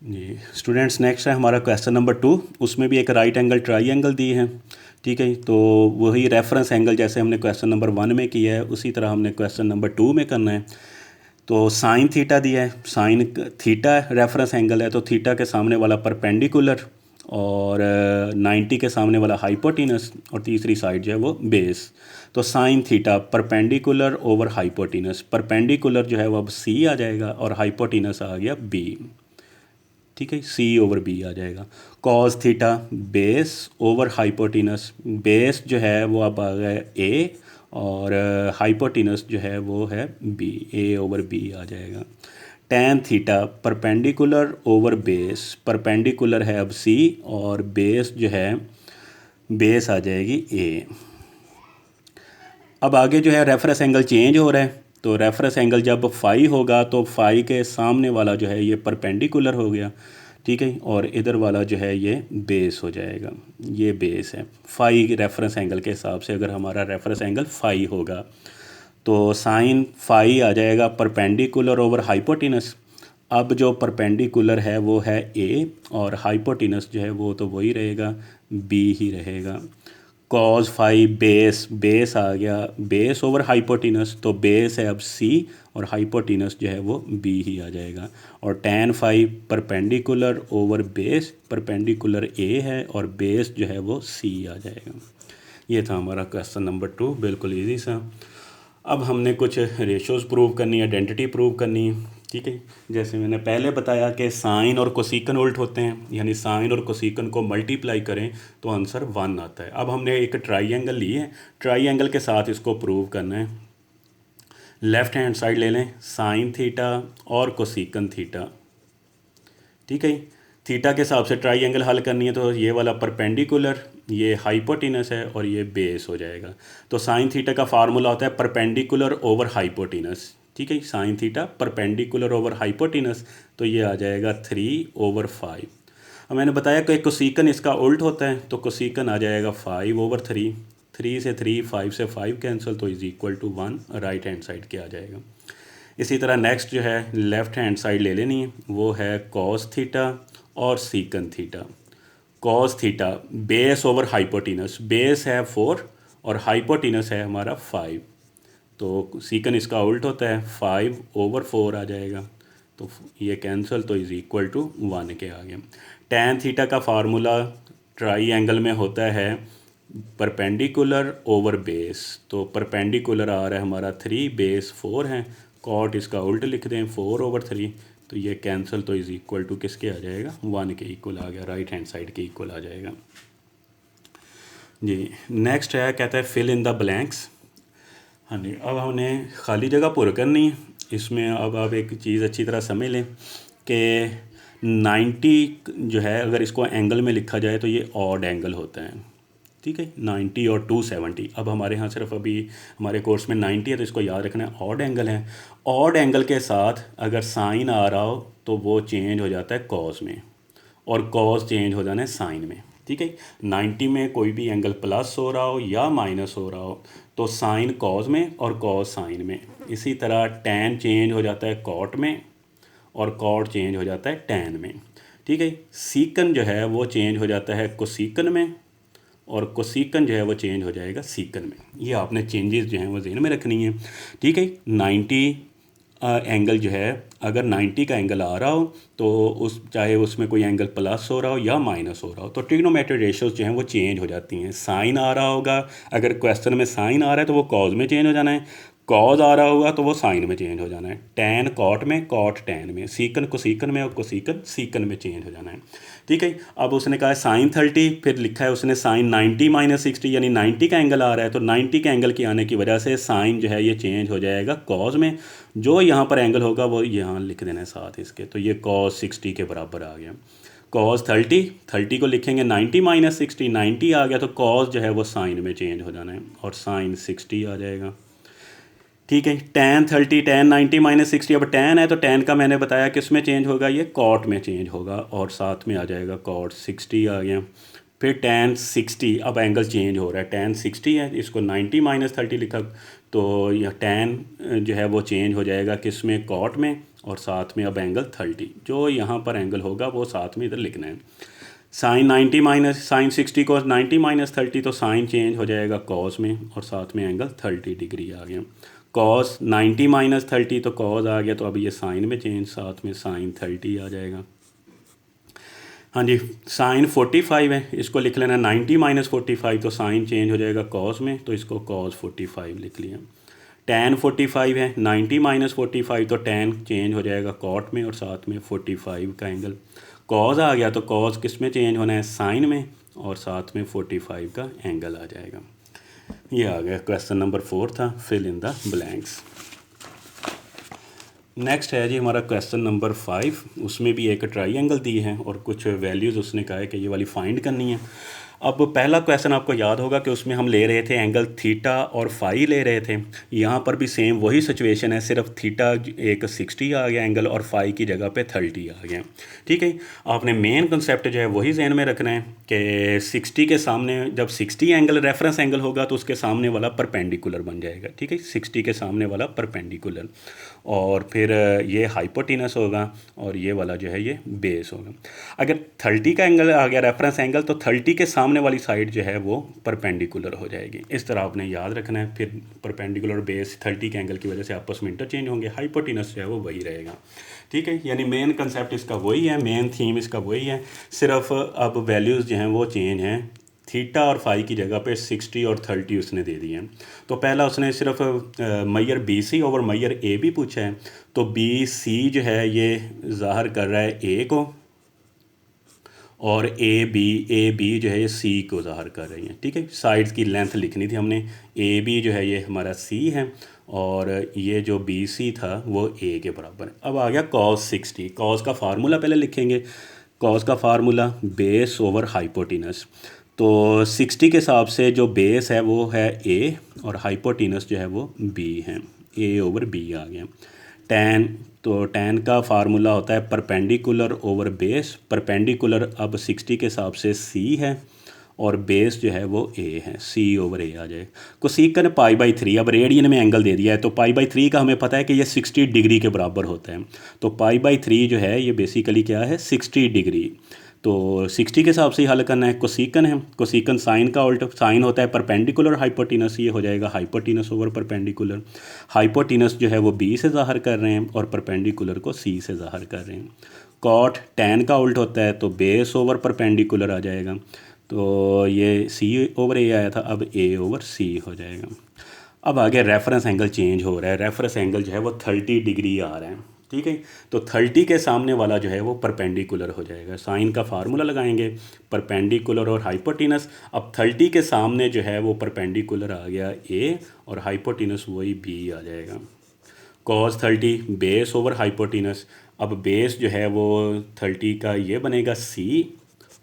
जी students, next है हमारा question number 2। उसमें भी एक राइट एंगल ट्राई दी है। ठीक है, तो वही रेफरेंस एंगल जैसे हमने क्वेश्चन नंबर 1 में किया है उसी तरह हमने क्वेश्चन नंबर 2 में करना है। तो साइन थीटा दिया है, साइन थीटा रेफरेंस एंगल है, तो थीटा के सामने वाला परपेंडिकुलर और 90 के सामने वाला हाइपोटेनस और तीसरी साइड जो है वो बेस। तो sine theta perpendicular over hypotenuse, perpendicular जो है वो अब सी आ जाएगा और हाइपोटेनस आ गया बी। ठीक है, सी ओवर बी आ जाएगा। Cos theta base over hypotenuse, base जो है वो अब आ गया ए और हाइपोटेनस जो है वो है बी, ए ओवर बी आ जाएगा। Tan theta perpendicular over base, perpendicular है अब सी और बेस जो है बेस आ जाएगी ए। अब आगे जो है रेफरेंस एंगल चेंज हो रहा है, तो रेफरेंस एंगल जब फाई होगा तो फाई के सामने वाला जो है ये परपेंडिकुलर हो गया। ठीक है, और इधर वाला जो है ये बेस हो जाएगा, ये बेस है फाई रेफरेंस एंगल के हिसाब से। अगर हमारा रेफरेंस एंगल फाई होगा तो साइन फाई आ जाएगा परपेंडिकुलर ओवर हाइपोटेनस। अब जो परपेंडिकुलर है वो है ए और हाइपोटेनस जो है वो तो वही रहेगा, बी ही रहेगा। कॉस फाई बेस, बेस आ गया बेस ओवर हाइपोटेनस, तो बेस है अब सी और हाइपोटेनस जो है वो बी ही आ जाएगा। और tan phi perpendicular over base, perpendicular A है और बेस जो है वो सी आ जाएगा। ये था हमारा क्वेश्चन नंबर 2, बिल्कुल इजी सा। अब हमने कुछ रेशोज़ प्रूव करनी है, आइडेंटिटी प्रूव करनी है। ठीक है, जैसे मैंने पहले बताया कि साइन और कोसिकन उल्ट होते हैं, यानी साइन और कोसिकन को मल्टीप्लाई करें तो आंसर 1 आता है। अब हमने एक ट्राइंगल ली है, ट्राइंगल के साथ इसको प्रूव करना है। लेफ़्ट हैंड साइड ले लें, साइन थीटा और कोसिकन थीटा। ठीक है, थीटा के हिसाब से ट्राइंगल हल करनी है, तो ये वाला परपेंडिकुलर, ये हाइपोटेनस है और ये बेस हो जाएगा। तो साइन थीटा का फार्मूला होता है परपेंडिकुलर ओवर हाइपोटेनस। ठीक है, sine theta perpendicular over hypotenuse, तो ये आ जाएगा 3/5। अब मैंने बताया कि कोसिकन इसका उल्ट होता है, तो कोसिकन आ जाएगा 5/3। 3 से 3, 5 से 5 कैंसिल, तो is equal to 1 right hand side के आ जाएगा। इसी तरह नेक्स्ट जो है लेफ़्ट हैंड साइड ले लेनी है, वो है कॉस थीटा और secant theta. Cos theta base over hypotenuse, base है 4 और हाइपोटेनस है हमारा 5, तो सीकन इसका उल्ट होता है 5/4 आ जाएगा, तो ये कैंसिल, तो इज़ इक्वल टू 1 के आ गया। टैन थीटा का फार्मूला ट्राई एंगल में होता है परपेंडिकुलर ओवर बेस, तो परपेंडिकुलर आ रहा है हमारा 3, बेस 4 है, कॉट इसका उल्ट लिख दें 4/3, तो ये कैंसिल, तो इज़ इक्वल टू किसके आ जाएगा, 1 के इक्वल आ गया, राइट हैंड साइड के इक्वल आ जाएगा। जी नेक्स्ट है, कहता है फिल इन द ब्लैंक्स। हाँ जी, अब हमने खाली जगह पूरी करनी है। इसमें अब आप एक चीज़ अच्छी तरह समझ लें कि 90 जो है अगर इसको एंगल में लिखा जाए तो ये ऑड एंगल होता है। ठीक है, 90 और 270। अब हमारे यहाँ सिर्फ अभी हमारे कोर्स में 90 है, तो इसको याद रखना है ऑड एंगल है। ऑड एंगल के साथ अगर साइन आ रहा हो तो वो चेंज हो जाता है कॉस में, और कॉस चेंज हो जाना है साइन में। ठीक है, 90 में कोई भी एंगल प्लस हो रहा हो या माइनस हो रहा हो तो साइन कॉस में और कॉस साइन में। इसी तरह टैन चेंज हो जाता है कॉट में और कॉट चेंज हो जाता है टैन में। ठीक है, सीकन जो है वो चेंज हो जाता है कोसिकन में और कोसिकन जो है वो चेंज हो जाएगा सीकन में। ये आपने चेंजेस जो हैं वो ज़हन में रखनी है। ठीक है, 90 एंगल जो है, अगर 90 का एंगल आ रहा हो तो उस चाहे उसमें कोई एंगल प्लस हो रहा हो या माइनस हो रहा हो तो ट्रिग्नोमेट्रिक रेशियोज जो हैं वो चेंज हो जाती हैं। साइन आ रहा होगा, अगर क्वेश्चन में साइन आ रहा है तो वो कॉज में चेंज हो जाना है, कॉज आ रहा होगा तो वो साइन में चेंज हो जाना है, टैन कॉट में, कॉट टैन में, सीकन कोसिकन में और कोसिकन सीकन में चेंज हो जाना है। ठीक है, अब उसने कहा है साइन 30, फिर लिखा है उसने साइन 90 - 60, यानी 90 का एंगल आ रहा है, तो 90 के एंगल के आने की वजह से साइन जो है ये चेंज हो जाएगा कॉज में। जो यहाँ पर एंगल होगा वो यहाँ लिख देना है साथ इसके, तो ये कॉस 60 के बराबर आ गया। कॉस 30 को लिखेंगे 90 - 60, 90 आ गया तो कॉस जो है वो साइन में चेंज हो जाना है और साइन 60 आ जाएगा। ठीक है, टैन 30, टैन 90 - 60, अब टैन है तो टैन का मैंने बताया किस में चेंज होगा, ये कॉट में चेंज होगा और साथ में आ जाएगा कॉट 60 आ गया। फिर टैन 60, अब एंगल चेंज हो रहा है, टैन 60 है, इसको 90 - 30 लिखा, तो यह टैन जो है वो चेंज हो जाएगा किस में, कॉट में, और साथ में अब एंगल 30, जो यहाँ पर एंगल होगा वो साथ में इधर लिखना है। Sine 90 minus sine 60 cos 90 minus 30, तो साइन चेंज हो जाएगा कॉस में और साथ में एंगल 30 डिग्री आ गया। कॉस 90 माइनस 30 तो कॉस आ गया, तो अब ये साइन में चेंज, साथ में साइन 30 आ जाएगा। हाँ जी, साइन 45 है, इसको लिख लेना 90 माइनस 45, तो साइन चेंज हो जाएगा कॉस में, तो इसको कॉस 45 लिख लिया। टैन 45 है, 90 माइनस 45, तो टैन चेंज हो जाएगा कॉट में और साथ में 45 का एंगल। कॉस आ गया तो कॉस किस में चेंज होना है, साइन में, और साथ में 45 का एंगल आ जाएगा। ये आ गया क्वेश्चन नंबर 4 था, fill in the blanks. Next है जी हमारा क्वेश्चन नंबर 5, उसमें भी एक ट्राइंगल दी है और कुछ वैल्यूज़ उसने कहा है कि ये वाली फाइंड करनी है। अब पहला क्वेश्चन आपको याद होगा कि उसमें हम ले रहे थे एंगल थीटा और फाई ले रहे थे। यहाँ पर भी सेम वही सिचुएशन है, सिर्फ थीटा एक 60 आ गया एंगल और फाई की जगह पे 30 आ गया। ठीक है, आपने मेन कंसेप्ट जो है वही जहन में रखना है कि 60 के सामने जब 60 एंगल रेफरेंस एंगल होगा तो उसके सामने वाला परपेंडिकुलर बन जाएगा। ठीक है, 60 के सामने वाला परपेंडिकुलर, और फिर ये हाइपोटेनस होगा और ये वाला जो है ये बेस होगा। अगर 30 का एंगल आ गया रेफरेंस एंगल, तो 30 के सामने वाली साइड जो है वो परपेंडिकुलर हो जाएगी। इस तरह आपने याद रखना है। फिर परपेंडिकुलर बेस 30 के एंगल की वजह से आपस में इंटरचेंज होंगे, हाइपोटेनस जो है वो वही रहेगा। ठीक है, यानी मेन कंसेप्ट इसका वही है, मेन थीम इसका वही है, सिर्फ अब वैल्यूज़ जो हैं वो चेंज हैं। थीटा और फाई की जगह पे 60 और 30 उसने दे दिए हैं। तो पहला उसने सिर्फ मैयर बी सी ओवर मैयर ए बी पूछा है, तो बी सी जो है ये ज़ाहिर कर रहा है ए को, और ए बी जो है ये सी को ज़ाहिर कर रही है। ठीक है, साइड्स की लेंथ लिखनी थी हमने। ए बी जो है ये हमारा सी है और ये जो बी सी था वो ए के बराबर है। अब आ गया कॉस 60। कॉस का फार्मूला पहले लिखेंगे। कॉस का फार्मूला बेस ओवर हाइपोटेनस। तो 60 के हिसाब से जो बेस है वो है ए और हाइपोटेनस जो है वो बी है, ए ओवर बी आ गया। टैन, तो टैन का फार्मूला होता है परपेंडिकुलर ओवर बेस। परपेंडिकुलर अब 60 के हिसाब से सी है और बेस जो है वो ए है, सी ओवर ए आ जाए। कोसेकन π/3, अब रेडियन में एंगल दे दिया है तो π/3 का हमें पता है कि ये 60 डिग्री के बराबर होता है। तो π/3 जो है ये बेसिकली क्या है, 60 डिग्री। तो 60 के हिसाब से ही हल करना है। कोसेकन है, कोसेकन साइन का उल्टा, साइन होता है परपेंडिकुलर हाइपोटेनस, ये हो जाएगा हाइपोटेनस ओवर परपेंडिकुलर। हाइपोटेनस जो है वो बी से ज़ाहिर कर रहे हैं और परपेंडिकुलर को सी से ज़ाहिर कर रहे हैं। कॉट टैन का उल्ट होता है तो बेस ओवर परपेंडिकुलर आ जाएगा, तो ये सी ओवर ए आया था, अब ए ओवर सी हो जाएगा। अब आगे रेफरेंस एंगल चेंज हो रहा है, रेफरेंस एंगल जो है वो 30 डिग्री आ रहा है। ठीक है, तो 30 के सामने वाला जो है वो परपेंडिकुलर हो जाएगा। साइन का फार्मूला लगाएंगे, परपेंडिकुलर और हाइपोटेनस। अब 30 के सामने जो है वो परपेंडिकुलर आ गया ए और हाइपोटेनस वही बी आ जाएगा। Cos 30 base over hypotenuse. अब बेस जो है वो 30 का ये बनेगा सी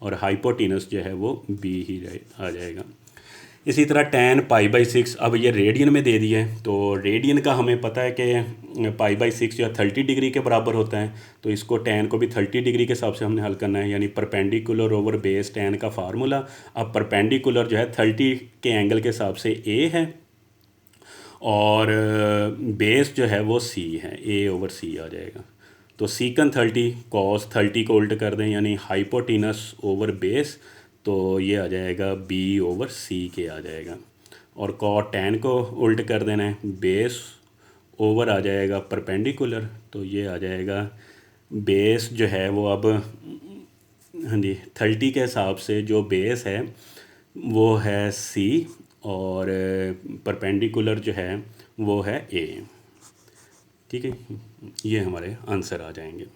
और हाइपोटेनस जो है वो बी ही आ जाएगा। इसी तरह टैन π/6, अब ये रेडियन में दे दिया है, तो रेडियन का हमें पता है कि π/6 जो है 30 डिग्री के बराबर होता है। तो इसको टैन को भी 30 डिग्री के हिसाब से हमने हल करना है, यानी परपेंडिकुलर ओवर बेस टैन का फार्मूला। अब परपेंडिकुलर जो है 30 के एंगल के हिसाब से ए है और बेस जो है वो सी है, ए ओवर सी आ जाएगा। तो सीकन 30 कॉस 30 को उल्ट कर दें, यानी हाइपोटेनस ओवर बेस, तो ये आ जाएगा बी ओवर सी के आ जाएगा। और कॉट टैन को उल्ट कर देना है, बेस ओवर आ जाएगा परपेंडिकुलर, तो ये आ जाएगा बेस जो है वो अब, हाँ जी, 30 के हिसाब से जो बेस है वो है सी और परपेंडिकुलर जो है वो है ए। ठीक है, ये हमारे आंसर आ जाएंगे।